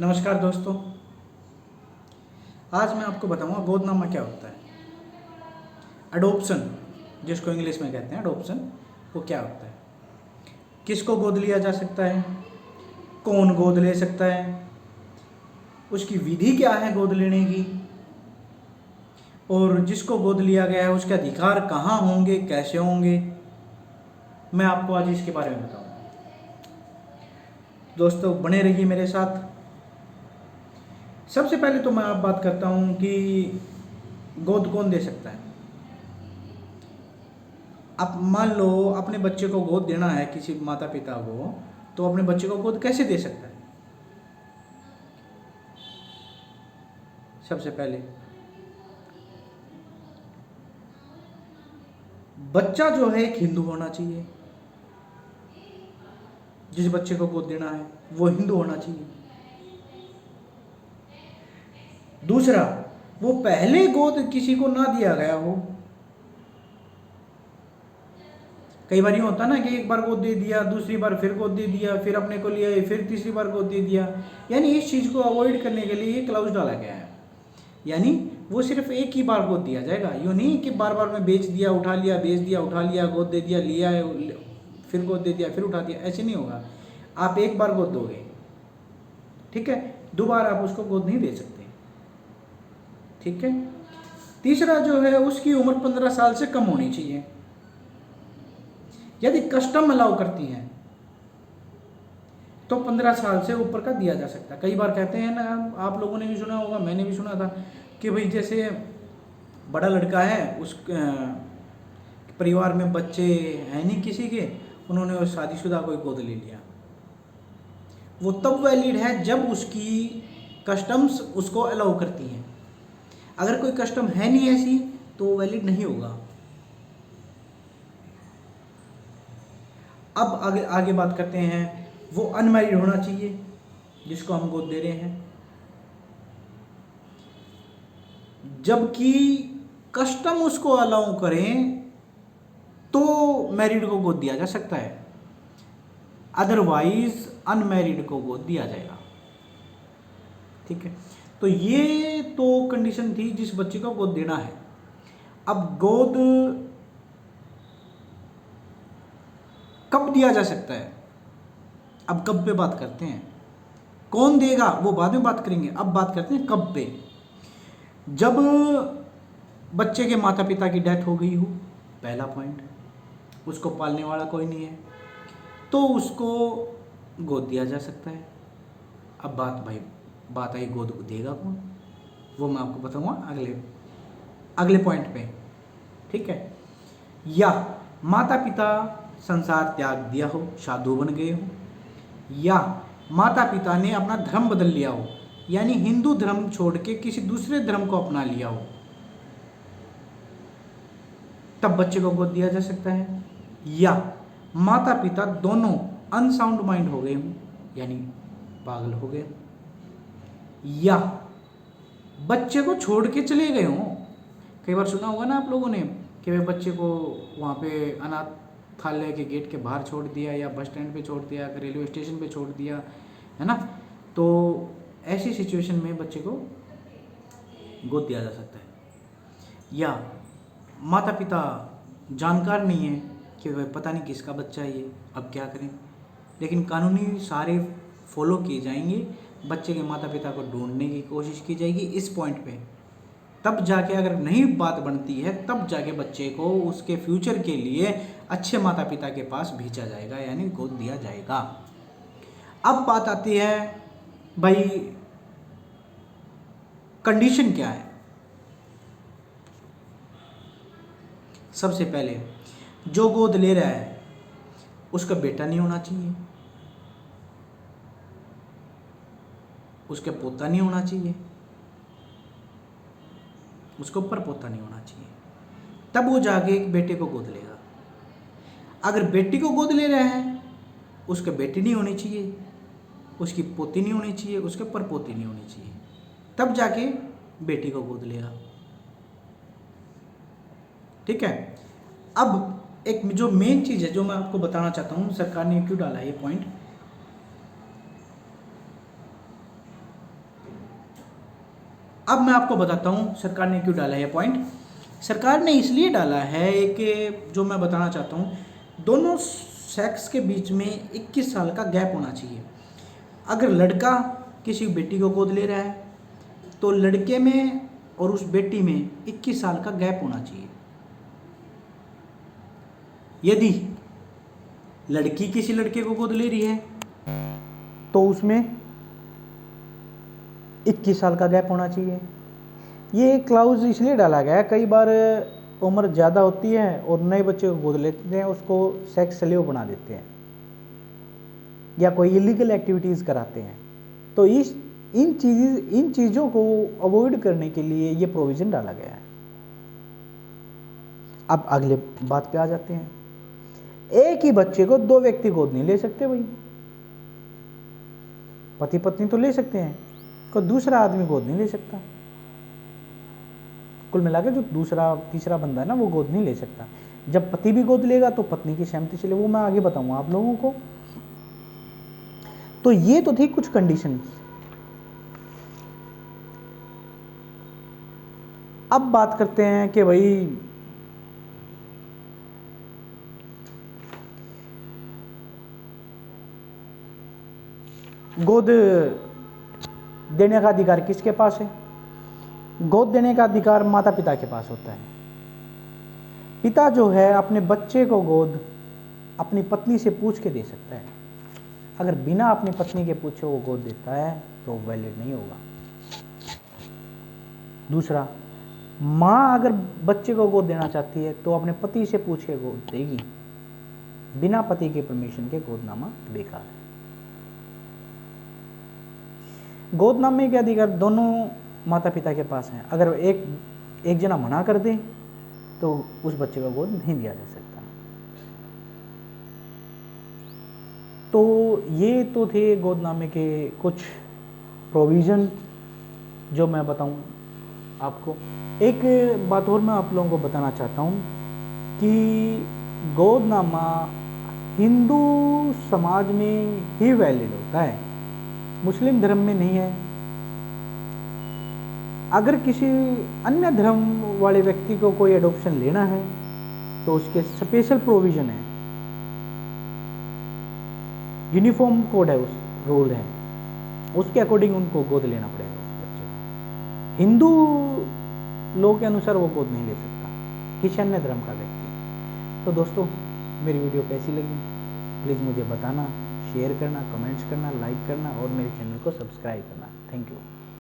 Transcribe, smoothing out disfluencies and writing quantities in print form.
नमस्कार दोस्तों। आज मैं आपको बताऊंगा गोदनामा क्या होता है। अडोप्शन, जिसको इंग्लिश में कहते हैं अडोप्शन, वो क्या होता है, किसको गोद लिया जा सकता है, कौन गोद ले सकता है, उसकी विधि क्या है गोद लेने की, और जिसको गोद लिया गया है उसके अधिकार कहाँ होंगे, कैसे होंगे, मैं आपको आज इसके बारे में बताऊंगा। दोस्तों बने रहिए मेरे साथ। सबसे पहले तो मैं आप बात करता हूँ कि गोद कौन दे सकता है। आप मान लो अपने बच्चे को गोद देना है किसी माता पिता को, तो अपने बच्चे को गोद कैसे दे सकता है। सबसे पहले बच्चा जो है एक हिंदू होना चाहिए। जिस बच्चे को गोद देना है वो हिंदू होना चाहिए। दूसरा, वो पहले गोद किसी को ना दिया गया हो। कई बार ये होता है ना कि एक बार गोद दे दिया, दूसरी बार फिर गोद दे दिया, फिर अपने को लिया, फिर तीसरी बार गोद दे दिया। यानी इस चीज़ को अवॉइड करने के लिए ये क्लाउज डाला गया है। यानी वो सिर्फ एक ही बार गोद दिया जाएगा। यूँ नहीं कि बार बार में बेच दिया, उठा लिया, बेच दिया, उठा लिया, गोद दे दिया, लिया, फिर गोद दे दिया, फिर उठा दिया। ऐसे नहीं होगा। आप एक बार गोद दोगे, ठीक है, दोबारा आप उसको गोद नहीं दे सकते, ठीक है। तीसरा जो है, उसकी उम्र 15 साल से कम होनी चाहिए। यदि कस्टम अलाउ करती हैं तो 15 साल से ऊपर का दिया जा सकता है। कई बार कहते हैं ना, आप लोगों ने भी सुना होगा, मैंने भी सुना था कि भाई जैसे बड़ा लड़का है, उस परिवार में बच्चे हैं नहीं किसी के, उन्होंने शादीशुदा कोई गोद ले लिया, वो तब वैलिड है जब उसकी कस्टम्स उसको अलाउ करती हैं। अगर कोई कस्टम है नहीं ऐसी तो वैलिड नहीं होगा। अब आगे आगे बात करते हैं। वो अनमैरिड होना चाहिए जिसको हम गोद दे रहे हैं, जबकि कस्टम उसको अलाउ करें तो मैरिड को गोद दिया जा सकता है, अदरवाइज अनमैरिड को गोद दिया जाएगा, ठीक है। तो ये तो कंडीशन थी जिस बच्चे को गोद देना है। अब गोद कब दिया जा सकता है, अब कब पे बात करते हैं। कौन देगा वो बाद में बात करेंगे, अब बात करते हैं कब पे। जब बच्चे के माता पिता की डेथ हो गई हो, पहला पॉइंट, उसको पालने वाला कोई नहीं है, तो उसको गोद दिया जा सकता है। अब बात आई गोद देगा कौन, वो मैं आपको बताऊंगा अगले पॉइंट पे, ठीक है। या माता पिता संसार त्याग दिया हो, साधु बन गए हो, या माता पिता ने अपना धर्म बदल लिया हो, यानी हिंदू धर्म छोड़ के किसी दूसरे धर्म को अपना लिया हो, तब बच्चे को गोद दिया जा सकता है। या माता पिता दोनों अनसाउंड माइंड हो गए हों, यानी पागल हो गए, या बच्चे को छोड़ के चले गए हों। कई बार सुना होगा ना आप लोगों ने कि वे बच्चे को वहाँ पे अनाथालय के गेट के बाहर छोड़ दिया, या बस स्टैंड पे छोड़ दिया, रेलवे स्टेशन पे छोड़ दिया, है ना। तो ऐसी सिचुएशन में बच्चे को गोद दिया जा सकता है। या माता पिता जानकार नहीं है कि वह पता नहीं किसका बच्चा है ये, अब क्या करें, लेकिन कानूनी सारे फॉलो किए जाएंगे, बच्चे के माता पिता को ढूंढने की कोशिश की जाएगी इस पॉइंट पे। तब जाके अगर नहीं बात बनती है, तब जाके बच्चे को उसके फ्यूचर के लिए अच्छे माता पिता के पास भेजा जाएगा, यानी गोद दिया जाएगा। अब बात आती है भाई कंडीशन क्या है। सबसे पहले जो गोद ले रहा है उसका बेटा नहीं होना चाहिए, उसके पोता नहीं होना चाहिए, उसके ऊपर पोता नहीं होना चाहिए, तब वो जाके एक बेटे को गोद लेगा। अगर बेटी को गोद ले रहा है, उसके बेटी नहीं होनी चाहिए, उसकी पोती नहीं होनी चाहिए, उसके ऊपर पोती नहीं होनी चाहिए, तब जाके बेटी को गोद लेगा, ठीक है। अब एक जो मेन चीज़ है जो मैं आपको बताना चाहता हूँ, सरकार ने क्यों डाला ये पॉइंट, अब मैं आपको बताता हूँ सरकार ने क्यों डाला है पॉइंट। सरकार ने इसलिए डाला है कि जो मैं बताना चाहता हूँ, दोनों सेक्स के बीच में 21 साल का गैप होना चाहिए। अगर लड़का किसी बेटी को गोद ले रहा है तो लड़के में और उस बेटी में 21 साल का गैप होना चाहिए। यदि लड़की किसी लड़के को गोद ले रही है तो उसमें 21 साल का गैप होना चाहिए। ये क्लाउज इसलिए डाला गया है, कई बार उम्र ज़्यादा होती है और नए बच्चे को गोद लेते हैं, उसको सेक्स स्लेव बना देते हैं या कोई इलीगल एक्टिविटीज़ कराते हैं। तो इन चीज़ों को अवॉइड करने के लिए ये प्रोविज़न डाला गया है। अब अगले बात पे आ जाते हैं। एक ही बच्चे को दो व्यक्ति गोद नहीं ले सकते भाई। पति पत्नी तो ले सकते हैं, कोई दूसरा आदमी गोद नहीं ले सकता। कुल मिलाकर जो दूसरा तीसरा बंदा है ना, वो गोद नहीं ले सकता। जब पति भी गोद लेगा तो पत्नी की सहमति से ले, वो मैं आगे बताऊंगा आप लोगों को। तो ये तो थी कुछ कंडीशन। अब बात करते हैं कि भाई गोद देने का अधिकार किसके पास है। गोद देने का अधिकार माता पिता के पास होता है। पिता जो है अपने बच्चे को गोद अपनी पत्नी से पूछ के दे सकता है। अगर बिना अपनी पत्नी के पूछे वो गोद देता है तो वैलिड नहीं होगा। दूसरा, माँ अगर बच्चे को गोद देना चाहती है तो अपने पति से पूछ के गोद देगी। बिना पति के परमिशन के गोदनामा बेकार है। गोदनामे के अधिकार दोनों माता पिता के पास हैं। अगर एक जना मना कर दे तो उस बच्चे को गोद नहीं दिया जा सकता। तो ये तो थे गोदनामे के कुछ प्रोविज़न जो मैं बताऊं आपको। एक बात और मैं आप लोगों को बताना चाहता हूं कि गोदनामा हिंदू समाज में ही वैलिड होता है, मुस्लिम धर्म में नहीं है। अगर किसी अन्य धर्म वाले व्यक्ति को कोई एडॉप्शन लेना है तो उसके स्पेशल प्रोविज़न है, यूनिफॉर्म कोड है, उस रूल है, उसके अकॉर्डिंग उनको गोद लेना पड़ेगा उस बच्चे को। हिंदू लोग के अनुसार वो गोद नहीं ले सकता किसी अन्य धर्म का व्यक्ति। तो दोस्तों, मेरी वीडियो कैसी लगी प्लीज़ मुझे बताना, शेयर करना, कमेंट्स करना, लाइक करना और मेरे चैनल को सब्सक्राइब करना। Thank you.